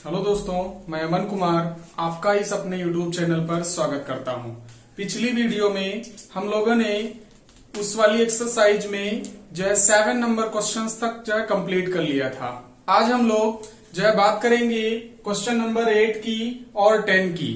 Hello दोस्तों, मैं अमन कुमार आपका इस अपने YouTube चैनल पर स्वागत करता हूं। पिछली वीडियो में हम लोगों ने उस वाली एक्सरसाइज में जो है 7 नंबर क्वेश्चंस तक जो है कंप्लीट कर लिया था। आज हम लोग जो है बात करेंगे क्वेश्चन नंबर 8 की और 10 की।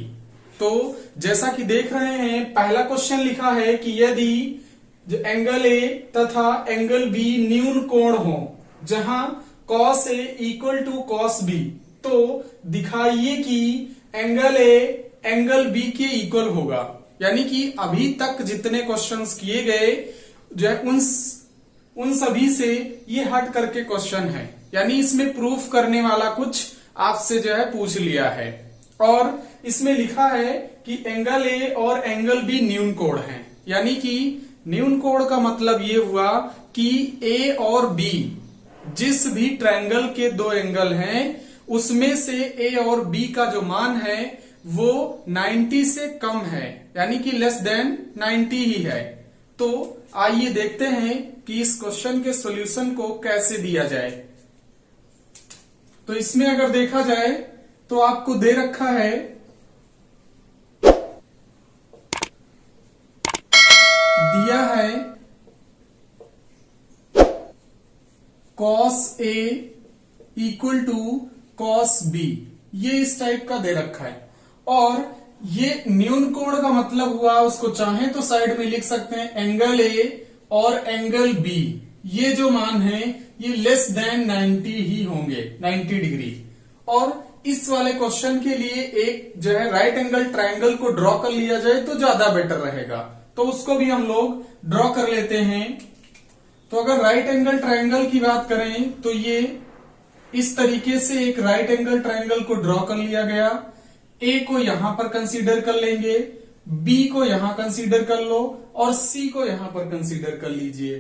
तो जैसा कि देख रहे हैं, पहला क्वेश्चन लिखा है कि यदि जो एंगल ए तथा एंगल बी न्यून कोण हो जहां cos A equal to cos B, तो दिखाइए कि एंगल ए एंगल बी के इक्वल होगा। यानी कि अभी तक जितने क्वेश्चंस किए गए जो है उन सभी से ये हट करके क्वेश्चन है, यानी इसमें प्रूफ करने वाला कुछ आपसे जो है पूछ लिया है। और इसमें लिखा है कि एंगल ए और एंगल बी न्यून कोण है। यानी कि न्यून कोण का मतलब ये हुआ कि ए और बी जिस भी ट्रायंगल के दो एंगल हैं उसमें से ए और बी का जो मान है वो 90 से कम है, यानी कि लेस देन 90 ही है। तो आइए देखते हैं कि इस क्वेश्चन के सॉल्यूशन को कैसे दिया जाए। तो इसमें अगर देखा जाए तो आपको दे रखा है दिया है cos A equal to cos B, ये इस टाइप का दे रखा है। और ये न्यून कोण का मतलब हुआ, उसको चाहें तो साइड में लिख सकते हैं एंगल A और एंगल B, ये जो मान है ये लेस देन 90 ही होंगे, 90 डिग्री। और इस वाले क्वेश्चन के लिए एक जो है राइट एंगल ट्रायंगल को ड्रॉ कर लिया जाए तो ज्यादा बेटर रहेगा। तो उसको भी हम लोग ड्रॉ कर लेते हैं। तो अगर राइट एंगल ट्रायंगल की बात करें तो ये इस तरीके से एक राइट एंगल ट्रायंगल को ड्रॉ कर लिया गया। ए को यहां पर कंसीडर कर लेंगे, बी को यहां कंसीडर कर लो और सी को यहां पर कंसीडर कर लीजिए।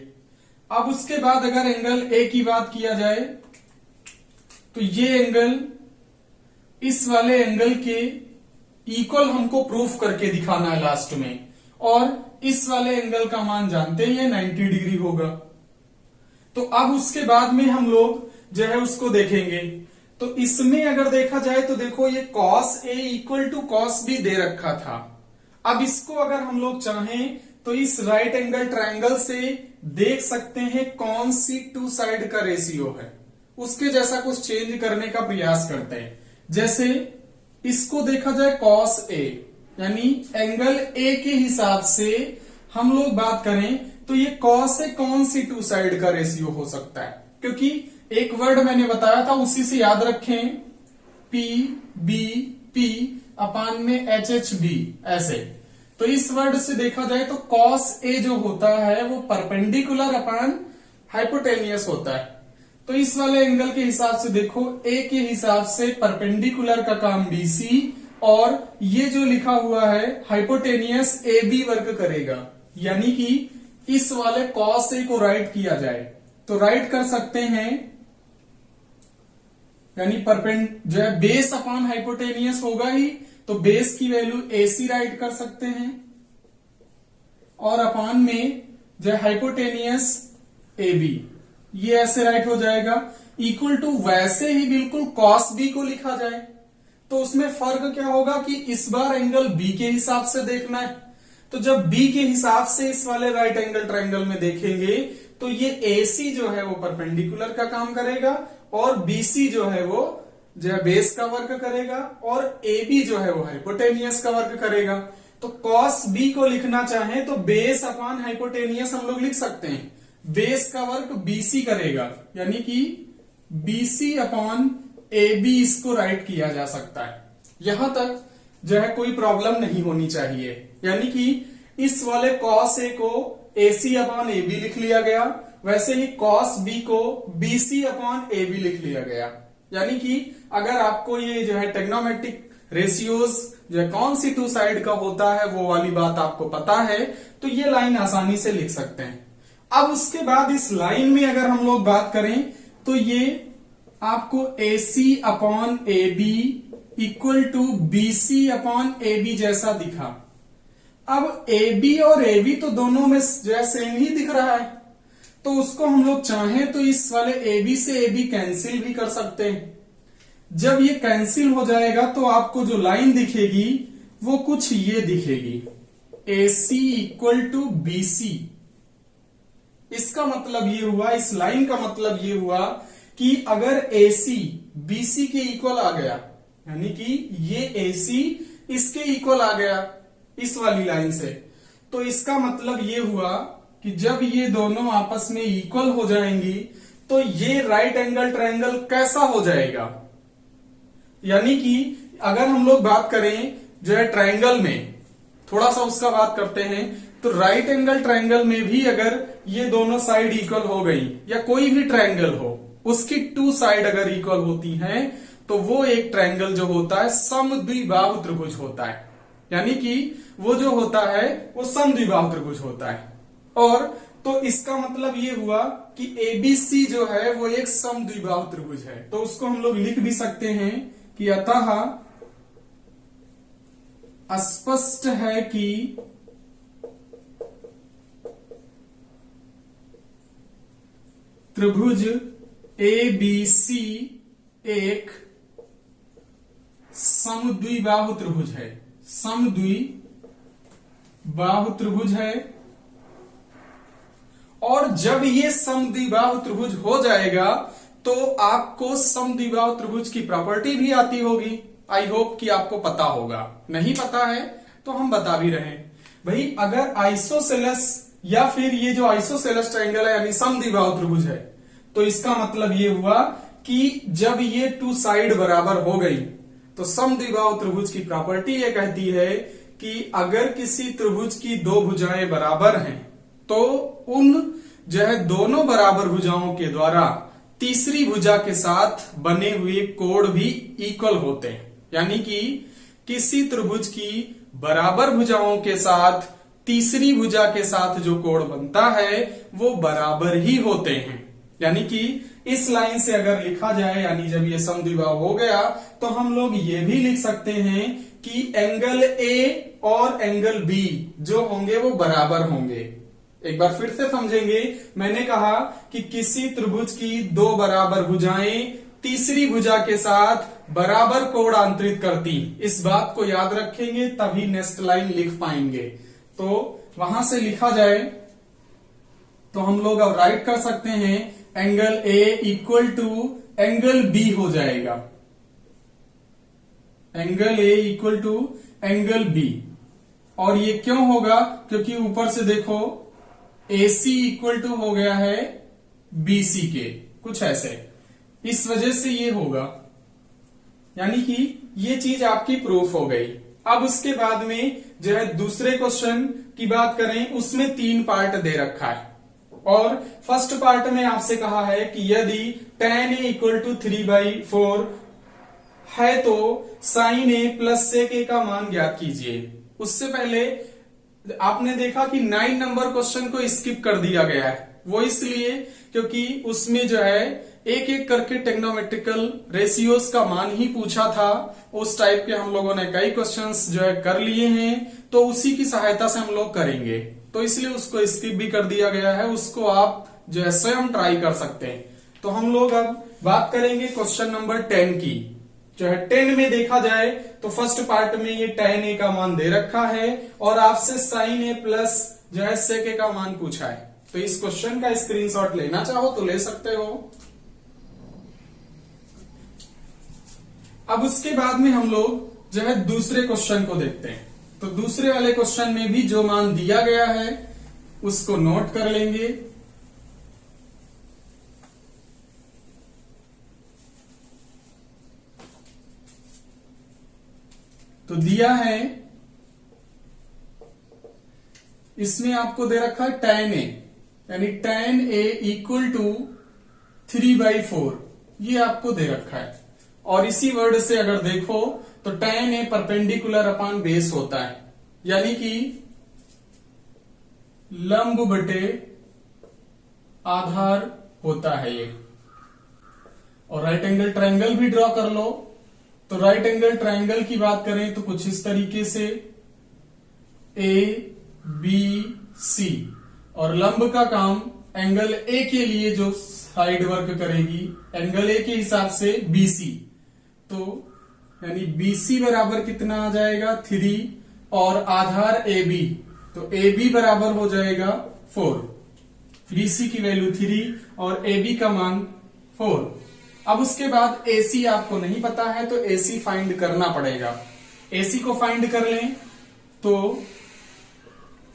अब उसके बाद अगर एंगल ए की बात किया जाए तो ये एंगल इस वाले एंगल के इक्वल हमको प्रूफ करके दिखाना है लास्ट में। और इस वाले एंगल का मान जानते हैं 90 डिग्री होगा। तो अब उसके बाद में हम लोग जो है उसको देखेंगे। तो इसमें अगर देखा जाए तो देखो ये cos A equal to cos B दे रखा था। अब इसको अगर हम लोग चाहें तो इस राइट एंगल ट्रायंगल से देख सकते हैं कौन सी टू साइड का रेशियो है, उसके जैसा कुछ चेंज करने का प्रयास करते हैं। जैसे इसको देखा जाए cos A, यानी एंगल A के हिसाब से हम लोग बात करें तो ये cos A कौन सी टू साइड का रेशियो हो सकता है, क्योंकि एक वर्ड मैंने बताया था उसी से याद रखें, पी बी पी अपान में एच एच बी, ऐसे। तो इस वर्ड से देखा जाए तो cos A जो होता है वो परपेंडिकुलर अपान हाइपोटेनियस होता है। तो इस वाले एंगल के हिसाब से देखो A के हिसाब से परपेंडिकुलर का काम BC और ये जो लिखा हुआ है हाइपोटेनियस AB वर्क करेगा। यानी कि इस वाले cos A को राइट किया जाए तो राइट कर सकते हैं, यानी जो है बेस अपॉन हाइपोटेनियस होगा ही, तो बेस की वैल्यू AC राइट कर सकते हैं और अपॉन में जो है हाइपोटेनियस AB, ये ऐसे राइट हो जाएगा। इक्वल टू वैसे ही बिल्कुल cos B को लिखा जाए तो उसमें फर्क क्या होगा कि इस बार एंगल B के हिसाब से देखना है। तो जब B के हिसाब से इस वाले राइट एंगल ट्रायंगल में देखेंगे तो ये AC जो है वो परपेंडिकुलर का काम करेगा और BC जो है वो जो है बेस का वर्क करेगा और AB जो है वो हाइपोटेनियस का वर्क करेगा। तो cos B को लिखना चाहें तो बेस अपॉन हाइपोटेनियस हम लोग लिख सकते हैं, बेस का वर्क BC करेगा, यानी कि BC अपॉन AB इसको राइट किया जा सकता है। यहां तक जो है कोई प्रॉब्लम नहीं होनी चाहिए। यानी कि इस वाले cos A को AC अपॉन AB लिख लिया गया, वैसे ही cos B को BC अपॉन AB लिख लिया गया। यानी कि अगर आपको ये जो है टेग्नोमेट्रिक रेशियोज जो है कौन सी टू साइड का होता है वो वाली बात आपको पता है तो ये लाइन आसानी से लिख सकते हैं। अब उसके बाद इस लाइन में अगर हम लोग बात करें तो ये आपको AC upon AB equal to BC upon AB जैसा दिखा। अब AB और AB तो दोनों में जो है सेम ही दिख रहा है, तो उसको हम लोग चाहें तो इस वाले AB से AB कैंसिल भी कर सकते हैं। जब ये कैंसिल हो जाएगा तो आपको जो लाइन दिखेगी वो कुछ ये दिखेगी, AC इक्वल टू BC। इसका मतलब ये हुआ, इस लाइन का मतलब ये हुआ कि अगर AC BC के इक्वल आ गया, यानी कि ये AC इसके इक्वल आ गया इस वाली लाइन से, तो इसका मतलब ये हुआ कि जब ये दोनों आपस में इक्वल हो जाएंगी तो ये राइट एंगल ट्रायंगल कैसा हो जाएगा। यानी कि अगर हम लोग बात करें जो है ट्रायंगल में, थोड़ा सा उसका बात करते हैं, तो राइट एंगल ट्रायंगल में भी अगर ये दोनों साइड इक्वल हो गई, या कोई भी ट्रायंगल हो उसकी टू साइड अगर इक्वल होती हैं, तो वो एक ट्रायंगल जो होता है समद्विबाहु त्रिभुज होता है। यानी कि वो जो होता है वो समद्विबाहु त्रिभुज होता है। और तो इसका मतलब ये हुआ कि ABC जो है वो एक समद्विबाहु त्रिभुज है। तो उसको हम लोग लिख भी सकते हैं कि अतः स्पष्ट है कि त्रिभुज ABC एक समद्विबाहु त्रिभुज है, समद्विबाहु त्रिभुज है। और जब ये समद्विबाहु त्रिभुज हो जाएगा तो आपको समद्विबाहु त्रिभुज की प्रॉपर्टी भी आती होगी। आई होप कि आपको पता होगा, नहीं पता है तो हम बता भी रहे हैं। भाई अगर आइसोसेलेस या फिर ये जो आइसोसेलेस ट्रायंगल है यानी समद्विबाहु त्रिभुज है, तो इसका मतलब ये हुआ कि जब ये टू साइड बराबर हो गई तो समद्विबाहु त्रिभुज की प्रॉपर्टी ये कहती है कि अगर किसी त्रिभुज की दो भुजाएं बराबर हैं तो उन जो है दोनों बराबर भुजाओं के द्वारा तीसरी भुजा के साथ बने हुए कोण भी इक्वल होते हैं। यानी कि किसी त्रिभुज की बराबर भुजाओं के साथ तीसरी भुजा के साथ जो कोण बनता है वो बराबर ही होते हैं। यानी कि इस लाइन से अगर लिखा जाए, यानी जब ये समद्विबाहु हो गया तो हम लोग ये भी लिख सकते हैं कि एंगल A और एंगल B जो होंगे वो बराबर होंगे। एक बार फिर से समझेंगे, मैंने कहा कि किसी त्रिभुज की दो बराबर भुजाएं तीसरी भुजा के साथ बराबर कोण अंतरित करती, इस बात को याद रखेंगे तभी नेक्स्ट लाइन लिख पाएंगे। तो वहां से लिखा जाए तो हम लोग अब राइट कर सकते हैं angle A equal to angle B हो जाएगा, angle A equal to angle B। और ये क्यों होगा, क्योंकि ऊपर से देखो AC इक्वल टू हो गया है BC के, कुछ ऐसे, इस वजह से ये होगा। यानी कि ये चीज आपकी प्रूफ हो गई। अब उसके बाद में जो है दूसरे क्वेश्चन की बात करें, उसमें 3 पार्ट दे रखा है। और फर्स्ट पार्ट में आपसे कहा है कि यदि tan A इक्वल टू 3/4 है तो sin A plus sec A का मान ज्ञात कीजिए। उससे पहले आपने देखा कि 9 नंबर क्वेश्चन को स्किप कर दिया गया है, वो इसलिए क्योंकि उसमें जो है एक एक करके टेक्नोमेट्रिकल रेशियोज का मान ही पूछा था। उस टाइप के हम लोगों ने कई क्वेश्चंस जो है कर लिए हैं, तो उसी की सहायता से हम लोग करेंगे, तो इसलिए उसको स्किप भी कर दिया गया है। उसको आप जो है स्वयं ट्राई कर सकते हैं। तो हम लोग अब बात करेंगे क्वेश्चन नंबर 10 की। जो है 10 में देखा जाए तो फर्स्ट पार्ट में ये tan A का मान दे रखा है और आपसे sin A प्लस जो है sec A का मान पूछा है। तो इस क्वेश्चन का स्क्रीनशॉट लेना चाहो तो ले सकते हो। अब उसके बाद में हम लोग जो है दूसरे क्वेश्चन को देखते हैं। तो दूसरे वाले क्वेश्चन में भी जो मान दिया गया है उसको नोट कर लेंगे। तो दिया है, इसमें आपको दे रखा है tan A, यानी tan A इक्वल टू 3/4, ये आपको दे रखा है। और इसी वर्ड से अगर देखो तो tan A perpendicular upon base होता है, यानी कि लंब बटे आधार होता है ये। और राइट एंगल ट्रायंगल भी ड्रॉ कर लो। तो राइट एंगल ट्रायंगल की बात करें तो कुछ इस तरीके से ABC, और लंब का काम एंगल A के लिए जो साइड वर्क करेगी एंगल A के हिसाब से BC, तो यानी BC बराबर कितना आ जाएगा 3 और आधार AB, तो AB बराबर हो जाएगा 4। BC की वैल्यू 3 और AB का मान 4। अब उसके बाद AC आपको नहीं पता है तो AC फाइंड करना पड़ेगा। AC को फाइंड कर लें तो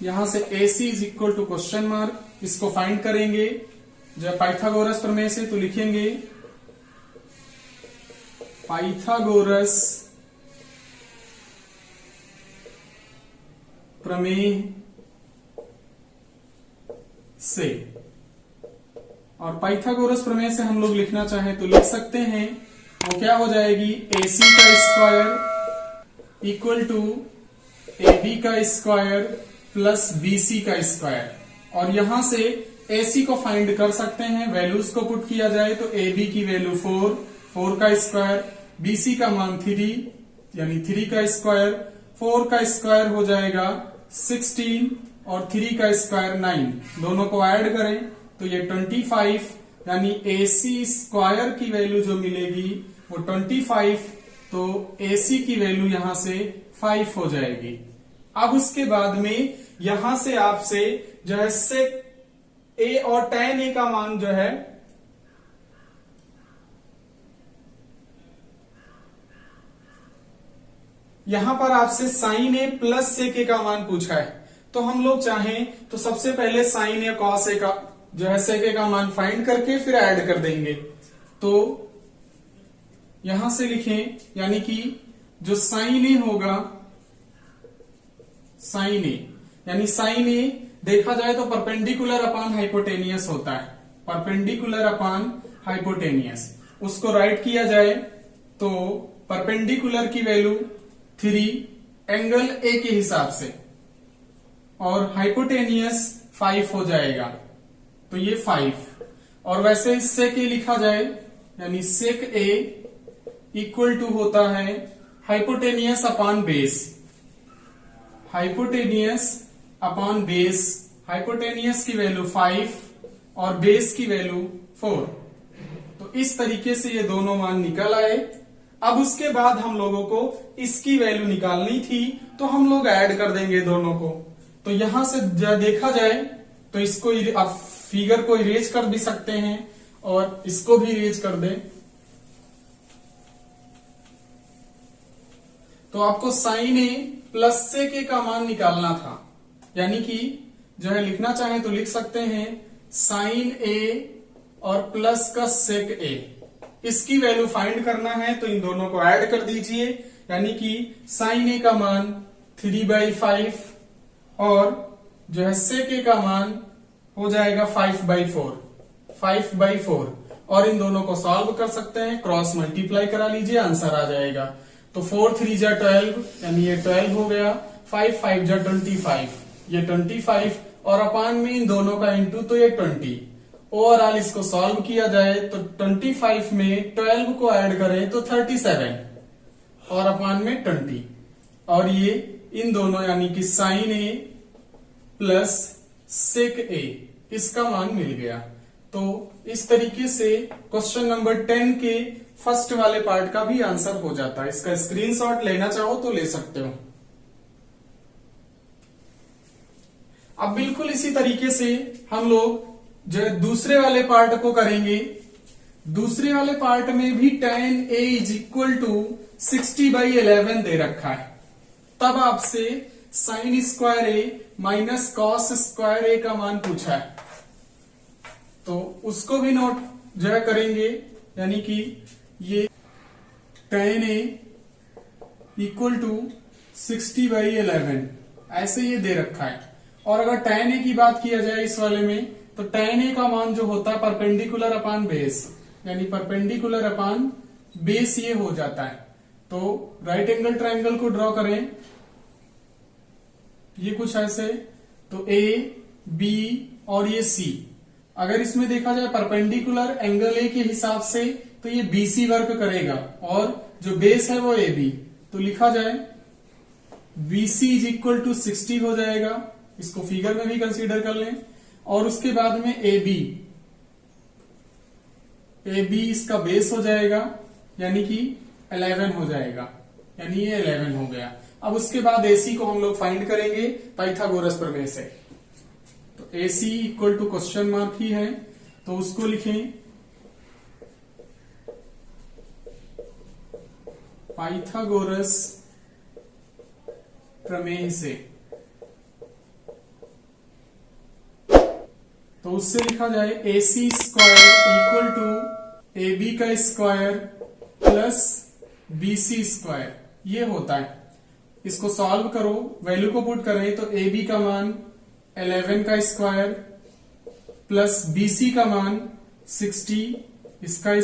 यहां से AC is equal to question mark, इसको फाइंड करेंगे जब पाइथागोरस प्रमेय से, तो लिखेंगे पाइथागोरस प्रमेय से, और पाइथागोरस प्रमेय से हम लोग लिखना चाहें तो लिख सकते हैं। वो क्या हो जाएगी, AC का स्क्वायर इक्वल टू AB का स्क्वायर प्लस BC का स्क्वायर, और यहां से AC को फाइंड कर सकते हैं। वैल्यूज को पुट किया जाए तो AB की वैल्यू 4 का स्क्वायर, BC का मान 3 यानी 3 का स्क्वायर, 4 का स्क्वायर हो जाएगा 16 और 3 का स्क्वायर 9, दोनों को ऐड करें तो ये 25 यानी AC स्क्वायर की वैल्यू जो मिलेगी वो 25, तो AC की वैल्यू यहां से 5 हो जाएगी। अब उसके बाद में यहां से आपसे जो है sec A और tan A का मान जो है यहां पर आपसे sin A plus sec A का मान पूछा है, तो हम लोग चाहें तो सबसे पहले sin A cos A का जो है sec A का मान फाइंड करके फिर ऐड कर देंगे। तो यहां से लिखें यानी कि जो sin A होगा, sin A यानी sin A देखा जाए तो परपेंडिकुलर अपॉन हाइपोटेनियस होता है, परपेंडिकुलर अपॉन हाइपोटेनियस। उसको राइट किया जाए तो परपेंडिकुलर की वैल्यू 3 एंगल A के हिसाब से, और हाइपोटेनियस 5 हो जाएगा, तो ये 5। और वैसे sec A लिखा जाए यानी sec A इक्वल टू होता है hypotenuse upon base, hypotenuse upon base, hypotenuse की वैल्यू 5 और बेस की वैल्यू 4। तो इस तरीके से ये दोनों मान निकल आए। अब उसके बाद हम लोगों को इसकी वैल्यू निकालनी थी, तो हम लोग ऐड कर देंगे दोनों को। तो यहां से देखा जाए तो इसको आप फिगर को इरेज कर भी सकते हैं और इसको भी इरेज कर दें। तो आपको sin A plus sec A का मान निकालना था, यानी कि जो है लिखना चाहें तो लिख सकते हैं sin A और प्लस का sec A, इसकी वैल्यू फाइंड करना है तो इन दोनों को ऐड कर दीजिए, यानी कि sin A का मान 3/5 और जो है sec A का मान हो जाएगा 5/4, और इन दोनों को सॉल्व कर सकते हैं, क्रॉस मल्टीप्लाई करा लीजिए, आंसर आ जाएगा। तो 4 3 जा 12 यानी ये 12 हो गया, 5 5 जा 25 ये 25, और अपान में इन दोनों का इंटू तो ये 20। ओवरऑल इसको सॉल्व किया जाए तो 25 में 12 को ऐड करें तो 37 और अपान में 20, और ये इन दोनों यानी कि sin A plus sec A इसका मान मिल गया। तो इस तरीके से क्वेश्चन नंबर 10 के फर्स्ट वाले पार्ट का भी आंसर हो जाता है। इसका स्क्रीनशॉट लेना चाहो तो ले सकते हो। अब बिल्कुल इसी तरीके से हम लोग जो दूसरे वाले पार्ट को करेंगे। दूसरे वाले पार्ट में भी tan A is equal to 60/11 दे रखा है, तब आपसे sin square A minus cos square A का मान पूछा है, तो उसको भी नोट जो है करेंगे, यानी कि ये tan A इक्वल टू 60/11 ऐसे ये दे रखा है। और अगर tan A की बात किया जाए इस वाले में, तो tan A का मान जो होता है परपेंडिकुलर अपान बेस, यानी परपेंडिकुलर अपान बेस ये हो जाता है। तो राइट एंगल ट्रायंगल को ड्रॉ करें, ये कुछ ऐसे, तो A B और ये C, अगर इसमें देखा जाए परपेंडिकुलर एंगल A के हिसाब से तो ये BC वर्क करेगा, और जो बेस है वो AB, तो लिखा जाए BC इज इक्वल टू 60 हो जाएगा, इसको फिगर में भी कंसीडर कर लें। और उसके बाद में AB इसका बेस हो जाएगा, यानी कि 11 हो जाएगा, यानी ये 11 हो गया। अब उसके बाद AC को हम लोग फाइंड करेंगे पाइथागोरस प्रमेय से। तो AC equal to question mark ही है, तो उसको लिखें पाइथागोरस प्रमेय से। तो उससे लिखा जाए AC square equal to AB का स्क्वायर प्लस BC स्क्वायर, ये होता है। इसको सॉल्व करो, वैल्यू को पुट करें तो AB का मान 11 का स्क्वायर प्लस BC का मान 60, इसका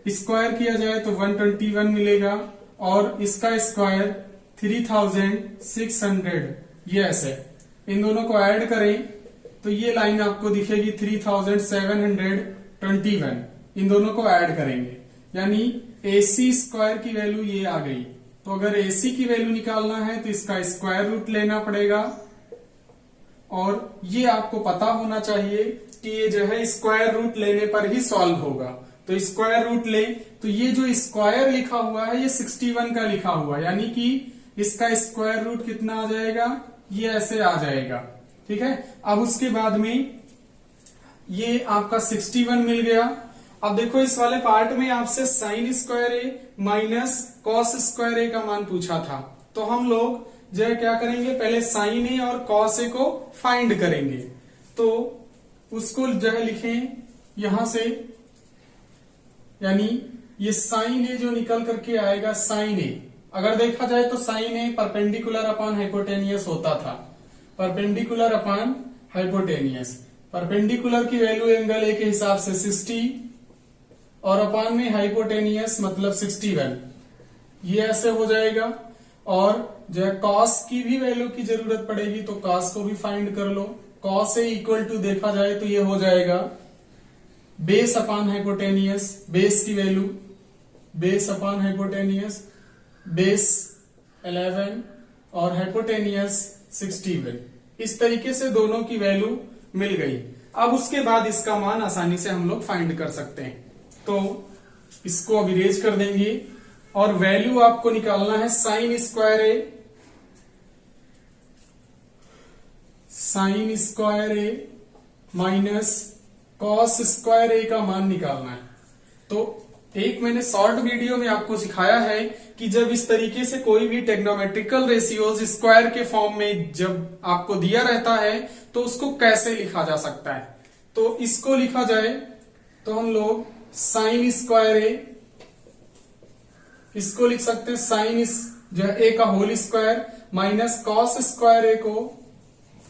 स्क्वायर किया जाए तो 121 मिलेगा, और इसका स्क्वायर 3600। ये ऐसे इन दोनों को ऐड करें तो ये लाइन आपको दिखेगी 3721। इन दोनों को ऐड करेंगे, यानी AC स्क्वायर की वैल्यू ये आ गई। तो अगर AC की वैल्यू निकालना है तो इसका स्क्वायर रूट लेना पड़ेगा, और ये आपको पता होना चाहिए कि ये जो है स्क्वायर रूट लेने पर ही सॉल्व होगा। तो स्क्वायर रूट ले तो ये जो स्क्वायर लिखा हुआ है ये 61 का लिखा हुआ है, यानी कि इसका स्क्वायर रूट कितना आ जाएगा, ये ऐसे आ जाएगा। ठीक है, अब उसके बाद में ये आपका 61 मिल गया। अब देखो इस वाले पार्ट में आपसे साइन स्क्वायर ए माइनस कॉस स्क्वायर ए का मान पूछा था, तो हम लोग जो है क्या करेंगे, पहले साइन ए और कॉस ए को फाइंड करेंगे। तो उसको जो है लिखें यहां से, यानी ये साइन ए जो निकल करके आएगा साइन ए, अगर देखा जाए तो साइन ए परपेंडिकुलर अपॉन हाइपोटेनियस होता था, परपेंडिकुलर अपॉन हाइपोटेनियस। परपेंडिकुलर की वैल्यू एंगल ए के हिसाब से 60 और अपॉन में हाइपोटेनियस मतलब 61, ये ऐसे हो जाएगा। और जो है कॉस की भी वैल्यू की जरूरत पड़ेगी, तो कॉस को भी फाइंड कर लो। कॉस ए इक्वल टू देखा जाए तो ये हो जाएगा बेस अपॉन हाइपोटेनियस, बेस की value base upon hypotenuse, base 11 और हाइपोटेनियस 61। इस तरीके से दोनों की वैल्यू मिल गई। अब उसके बाद इसका मान आसानी से हम लोग फाइंड कर सकते हैं। तो इसको अब इरेज कर देंगे और वैल्यू आपको निकालना है साइन स्क्वायर ए, साइन स्क्वायर ए माइनस कॉस स्क्वायर ए का मान निकालना है। तो एक मैंने शॉर्ट वीडियो में आपको सिखाया है कि जब इस तरीके से कोई भी टेक्नोमेट्रिकल रेशियोज स्क्वायर के फॉर्म में जब आपको दिया रहता है तो उसको कैसे लिखा जा सकता है। तो इसको लिखा जाए तो हम लोग साइन स्क्वायर ए, इसको लिख सकते हैं साइन जो है ए का whole square minus cos square A को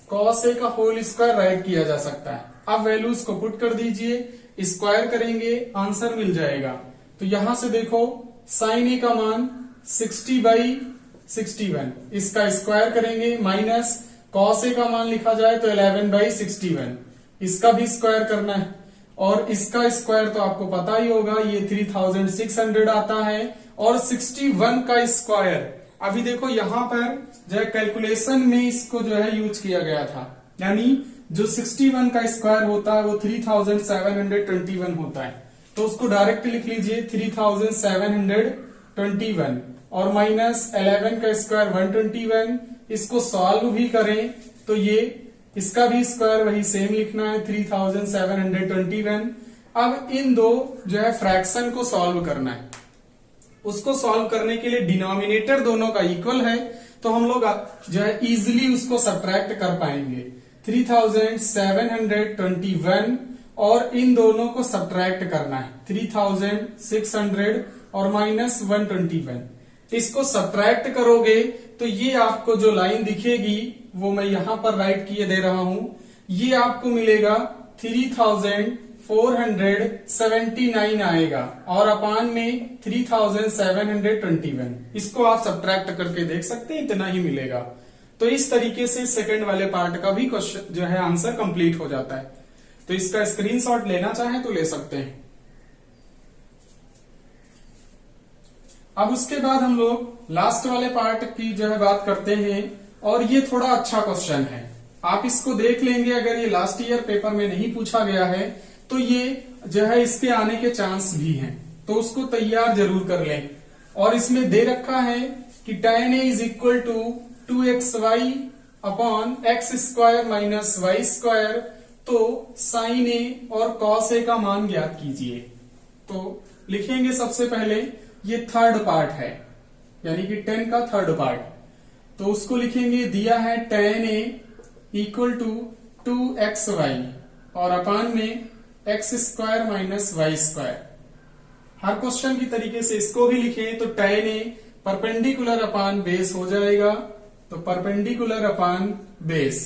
कॉस ए का होल स्क्वायर राइट किया जा सकता है। अब वैल्यूज को पुट कर दीजिए, स्क्वायर करेंगे आंसर मिल जाएगा। तो यहां से देखो साइन ए का मान 60/61, इसका स्क्वायर करेंगे माइनस कॉस ए का मान लिखा जाए तो 11/61, इसका भी स्क्वायर करना है। और इसका स्क्वायर तो आपको पता ही होगा, ये 3600 आता है। और 61 का स्क्वायर, अभी देखो यहां पर जो है कैलकुलेशन में इसको जो है यूज किया गया था, यानी जो 61 का स्क्वायर होता है वो 3721 होता है। तो उसको डायरेक्ट लिख लीजिए 3721 और माइनस 11 का स्क्वायर 121। इसको सॉल्व भी करें तो ये इसका भी स्क्वायर वही सेम लिखना है 3721। अब इन दो जो है फ्रैक्शन को सॉल्व करना है। उसको सॉल्व करने के लिए डिनोमिनेटर दोनों का इक्वल है, तो हम लोग जो है इजिली उसको सब्ट्रैक्ट कर पाएंगे। 3721 और इन दोनों को सब्ट्रैक्ट करना है 3600 और माइनस 121। इसको सब्ट्रैक्ट करोगे तो ये आपको जो लाइन दिखेगी वो मैं यहां पर राइट किए दे रहा हूं, ये आपको मिलेगा 3479 आएगा और अपान में 3721। इसको आप सब्ट्रैक्ट करके देख सकते हैं, इतना ही मिलेगा। तो इस तरीके से सेकंड वाले पार्ट का भी क्वेश्चन जो है आंसर कंप्लीट हो जाता है। तो इसका स्क्रीनशॉट लेना चाहें तो ले सकते हैं। अब उसके बाद हम लोग लास्ट वाले पार्ट की जो है बात करते हैं, और ये थोड़ा अच्छा क्वेश्चन है। आप इसको देख लेंगे, अगर ये लास्ट ईयर पेपर में नहीं पूछा गया है तो ये जो है इसके आने के चांस भी हैं। तो उसको तैयार जरूर कर लें। और इसमें दे रखा है कि tan a is equal to 2xy upon x square minus y square. तो साइन ए और कॉस ए का मान ज्ञात कीजिए। तो लिखेंगे सबसे पहले ये थर्ड पार्ट है, यानी कि 10 का थर्ड पार्ट। तो उसको लिखेंगे, दिया है tan a equal to 2xy और अपान में x square minus y square. हर क्वेश्चन की तरीके से इसको भी लिखें तो tan a perpendicular upon base हो जाएगा। तो perpendicular upon base,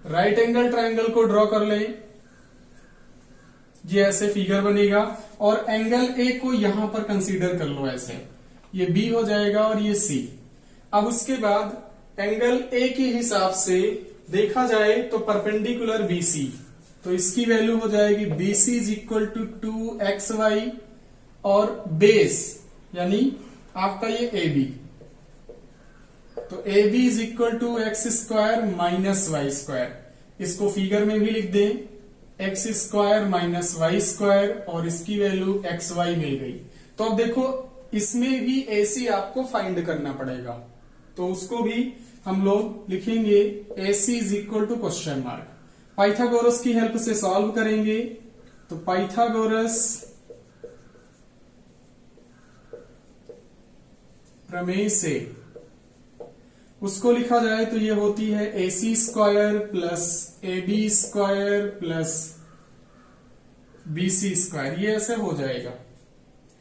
right angle triangle को ड्रॉ कर लें, ये ऐसे फिगर बनेगा और एंगल ए को यहां पर कंसीडर कर लो ऐसे, ये बी हो जाएगा और ये सी। अब उसके बाद एंगल ए के हिसाब से देखा जाए तो परपेंडिकुलर बीसी, तो इसकी वैल्यू हो जाएगी BC is equal to 2xy और बेस यानी आपका ये ए बी, तो A B is equal to x square minus y square. इसको फिगर में भी लिख दें, x square minus y square और इसकी वैल्यू एक्स वाई मिल गई। तो अब देखो इसमें भी ए सी आपको फाइंड करना पड़ेगा, तो उसको भी हम लोग लिखेंगे A C is equal to question mark. Pythagoras की हेल्प से सॉल्व करेंगे, तो पाइथागोरस प्रमेय से उसको लिखा जाए तो ये होती है A C square plus A B square plus B C square, ये ऐसे हो जाएगा।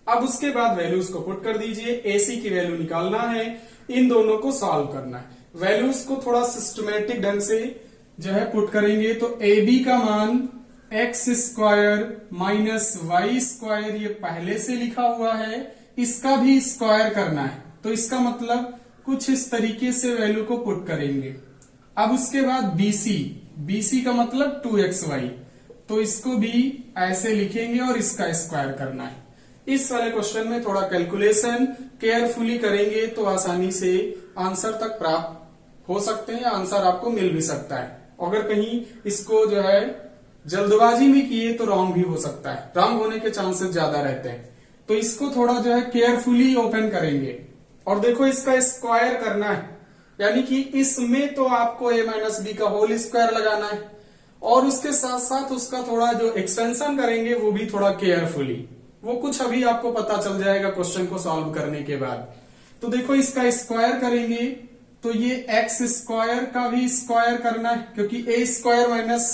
अब उसके बाद वैल्यूज को पुट कर दीजिए, ए सी की वैल्यू निकालना है, इन दोनों को सॉल्व करना है। वैल्यूज को थोड़ा सिस्टमेटिक ढंग से जो है पुट करेंगे, तो ए बी का मान x square minus y square ये पहले से लिखा हुआ है, इसका भी स्क्वायर करना है, तो इसका मतलब कुछ इस तरीके से वैल्यू को पुट करेंगे। अब उसके बाद बीसी, बीसी का मतलब 2xy, तो इसको भी ऐसे लिखेंगे और इसका स्क्वायर करना है। इस वाले क्वेश्चन में थोड़ा कैलकुलेशन केयरफुली करेंगे तो आसानी से आंसर तक प्राप्त हो सकते हैं या आंसर आपको मिल भी सकता है। अगर कहीं इसको जो है जल्दबाजी में किए तो रॉन्ग भी हो सकता है, रॉन्ग होने के चांसेस ज्यादा रहते हैं। तो इसको थोड़ा जो है केयरफुली ओपन करेंगे और देखो इसका स्क्वायर करना है, यानी कि इसमें तो आपको a माइनस बी का होल स्क्वायर लगाना है और उसके साथ साथ उसका थोड़ा जो एक्सटेंशन करेंगे वो भी थोड़ा केयरफुली, वो कुछ अभी आपको पता चल जाएगा क्वेश्चन को सॉल्व करने के बाद। तो देखो इसका स्क्वायर करेंगे तो ये एक्स स्क्वायर का भी स्क्वायर करना है, क्योंकि ए स्क्वायर माइनस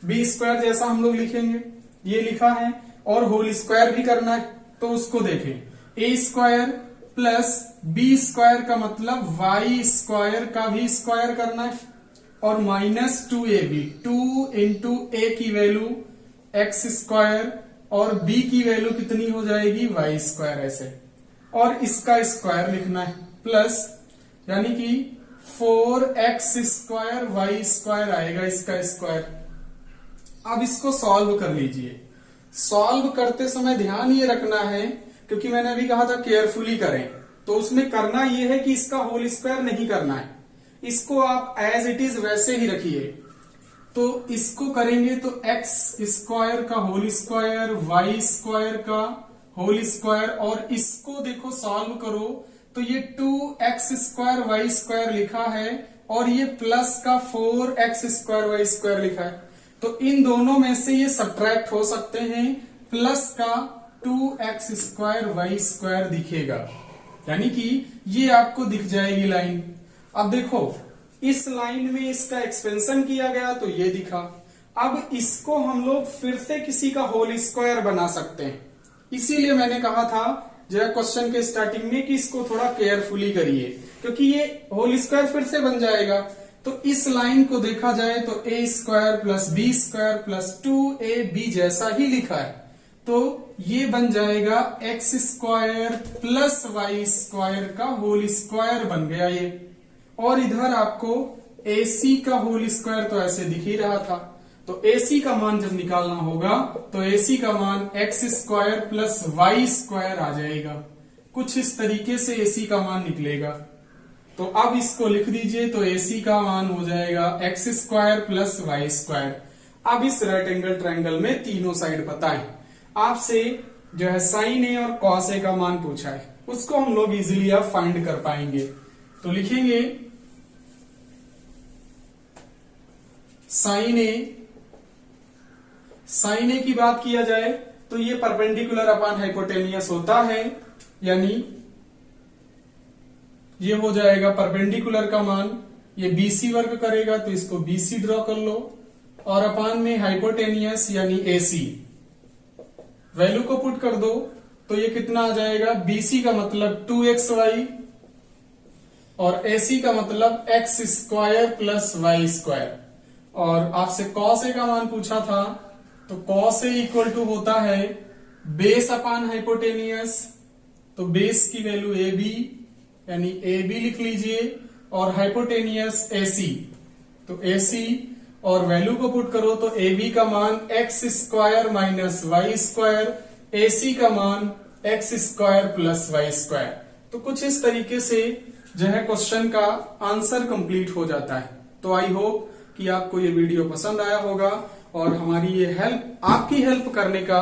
बी स्क्वायर जैसा हम लोग लिखेंगे, ये लिखा है, और होल स्क्वायर भी करना है। तो उसको देखें, ए स्क्वायर प्लस बी स्क्वायर का मतलब वाई स्क्वायर का भी स्क्वायर करना है और माइनस 2ab, 2 इंटू ए की वैल्यू एक्स स्क्वायर और बी की वैल्यू कितनी हो जाएगी वाई स्क्वायर ऐसे, और इसका स्क्वायर लिखना है प्लस, यानी कि 4x स्क्वायर वाई स्क्वायर आएगा इसका स्क्वायर। अब इसको सॉल्व कर लीजिए। सॉल्व करते समय ध्यान ये रखना है, क्योंकि मैंने अभी कहा था केयरफुली करें, तो उसमें करना ये है कि इसका होल स्क्वायर नहीं करना है, इसको आप एज इट इज वैसे ही रखिए। तो इसको करेंगे तो एक्स स्क्वायर का होल स्क्वायर, वाई स्क्वायर का होल स्क्वायर, और इसको देखो सॉल्व करो तो ये 2x स्क्वायर वाई स्क्वायर लिखा है और ये प्लस का 4x स्क्वायर वाई स्क्वायर लिखा है। तो इन दोनों में से ये सब्ट्रैक्ट हो सकते हैं, प्लस का 2x स्क्वायर वाई स्क्वायर दिखेगा, यानी कि ये आपको दिख जाएगी लाइन। अब देखो इस लाइन में इसका एक्सपेंशन किया गया तो ये दिखा। अब इसको हम लोग फिर से किसी का होल स्क्वायर बना सकते हैं, इसीलिए मैंने कहा था जो है क्वेश्चन के स्टार्टिंग में कि इसको थोड़ा केयरफुली करिए, क्योंकि ये होल स्क्वायर फिर से बन जाएगा। तो इस लाइन को देखा जाए तो A square plus B square plus 2ab जैसा ही लिखा है, तो ये बन जाएगा x square plus y square का होल स्क्वायर बन गया ये। और इधर आपको AC का होल स्क्वायर तो ऐसे दिख ही रहा था, तो AC का मान जब निकालना होगा तो AC का मान x square plus y square आ जाएगा। कुछ इस तरीके से AC का मान निकलेगा। तो अब इसको लिख दीजिए, तो AC का मान हो जाएगा x square plus y square. अब इस राइट एंगल ट्रायंगल में तीनों साइड पता है, आपसे जो है साइन ए और कॉस ए का मान पूछा है, उसको हम लोग इजीली अब फाइंड कर पाएंगे। तो लिखेंगे साइन ए की बात किया जाए तो ये परपेंडिकुलर अपॉन हाइपोटेनियस होता है, यानी ये हो जाएगा परपेंडिकुलर का मान, ये बीसी वर्ग करेगा तो इसको बीसी ड्रॉ कर लो, और अपान में हाइपोटेनियस यानी एसी वैल्यू को पुट कर दो तो ये कितना आ जाएगा, बीसी का मतलब 2xy और एसी का मतलब x square plus y square. और आपसे कॉस ए का मान पूछा था, तो कॉस ए इक्वल टू होता है बेस अपान हाइपोटेनियस, तो बेस की वैल्यू ए बी यानी ए बी लिख लीजिए, और हाइपोटेनियस एसी, तो एसी और वैल्यू को पुट करो तो ए बी का मान x square minus y square, AC का मान x square plus y square. तो कुछ इस तरीके से जो है क्वेश्चन का आंसर कंप्लीट हो जाता है। तो आई होप कि आपको ये वीडियो पसंद आया होगा, और हमारी ये हेल्प, आपकी हेल्प करने का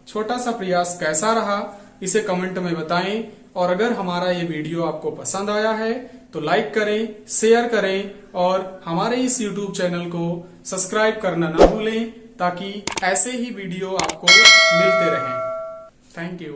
छोटा सा प्रयास कैसा रहा इसे कमेंट में बताएं। और अगर हमारा ये वीडियो आपको पसंद आया है तो लाइक करें, शेयर करें, और हमारे इस YouTube चैनल को सब्सक्राइब करना ना भूलें, ताकि ऐसे ही वीडियो आपको मिलते रहें। Thank you.